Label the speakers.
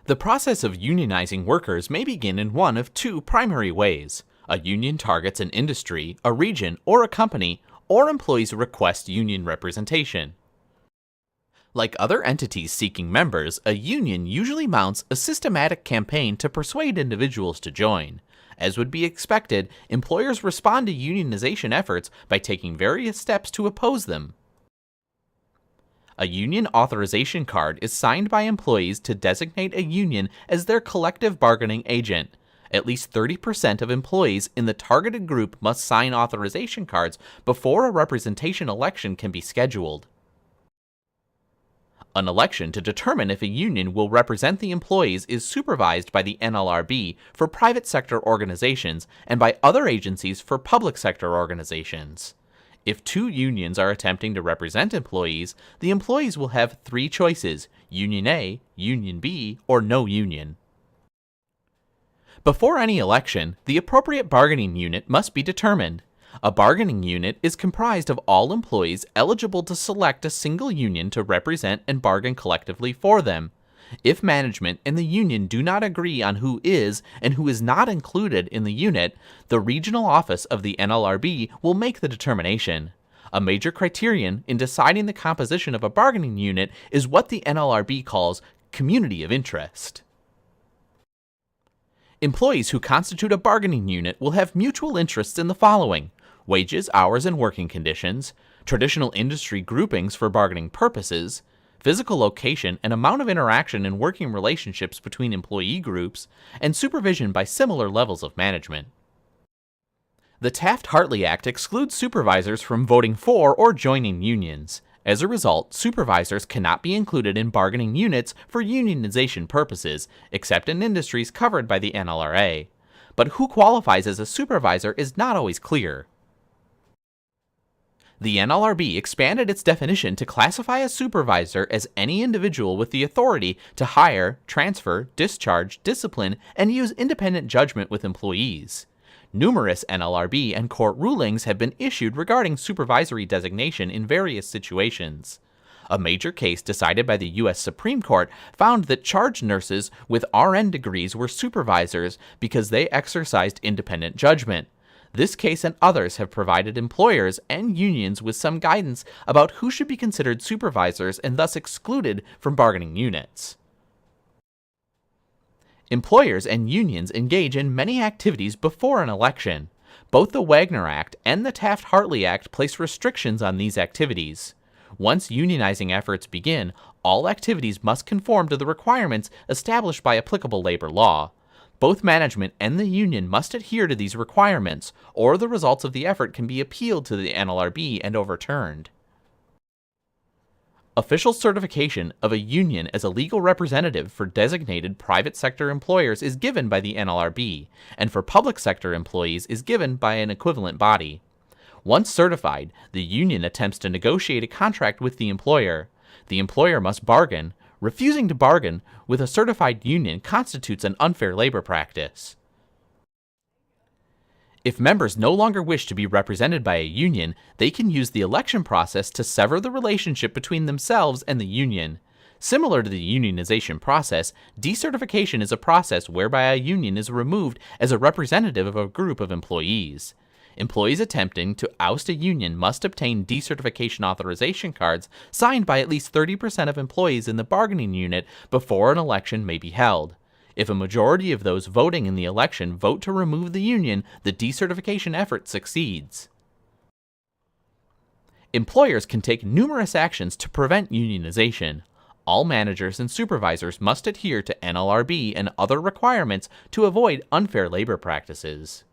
Speaker 1: The process of unionizing workers may begin in one of two primary ways. A union targets an industry, a region, or a company, or employees request union representation. Like other entities seeking members, a union usually mounts a systematic campaign to persuade individuals to join. As would be expected, employers respond to unionization efforts by taking various steps to oppose them. A union authorization card is signed by employees to designate a union as their collective bargaining agent. At least 30% of employees in the targeted group must sign authorization cards before a representation election can be scheduled. An election to determine if a union will represent the employees is supervised by the NLRB for private sector organizations and by other agencies for public sector organizations. If two unions are attempting to represent employees, the employees will have three choices: Union A, Union B, or no union. Before any election, the appropriate bargaining unit must be determined. A bargaining unit is comprised of all employees eligible to select a single union to represent and bargain collectively for them. If management and the union do not agree on who is and who is not included in the unit, the regional office of the NLRB will make the determination. A major criterion in deciding the composition of a bargaining unit is what the NLRB calls community of interest. Employees who constitute a bargaining unit will have mutual interests in the following: wages, hours, and working conditions, traditional industry groupings for bargaining purposes, physical location and amount of interaction and working relationships between employee groups, and supervision by similar levels of management. The Taft-Hartley Act excludes supervisors from voting for or joining unions. As a result, supervisors cannot be included in bargaining units for unionization purposes, except in industries covered by the NLRA. But who qualifies as a supervisor is not always clear. The NLRB expanded its definition to classify a supervisor as any individual with the authority to hire, transfer, discharge, discipline, and use independent judgment with employees. Numerous NLRB and court rulings have been issued regarding supervisory designation in various situations. A major case decided by the U.S. Supreme Court found that charge nurses with RN degrees were supervisors because they exercised independent judgment. This case and others have provided employers and unions with some guidance about who should be considered supervisors and thus excluded from bargaining units. Employers and unions engage in many activities before an election. Both the Wagner Act and the Taft-Hartley Act place restrictions on these activities. Once unionizing efforts begin, all activities must conform to the requirements established by applicable labor law. Both management and the union must adhere to these requirements, or the results of the effort can be appealed to the NLRB and overturned. Official certification of a union as a legal representative for designated private sector employers is given by the NLRB, and for public sector employees is given by an equivalent body. Once certified, the union attempts to negotiate a contract with the employer. The employer must bargain. Refusing to bargain with a certified union constitutes an unfair labor practice. If members no longer wish to be represented by a union, they can use the election process to sever the relationship between themselves and the union. Similar to the unionization process, decertification is a process whereby a union is removed as a representative of a group of employees. Employees attempting to oust a union must obtain decertification authorization cards signed by at least 30% of employees in the bargaining unit before an election may be held. If a majority of those voting in the election vote to remove the union, the decertification effort succeeds. Employers can take numerous actions to prevent unionization. All managers and supervisors must adhere to NLRB and other requirements to avoid unfair labor practices.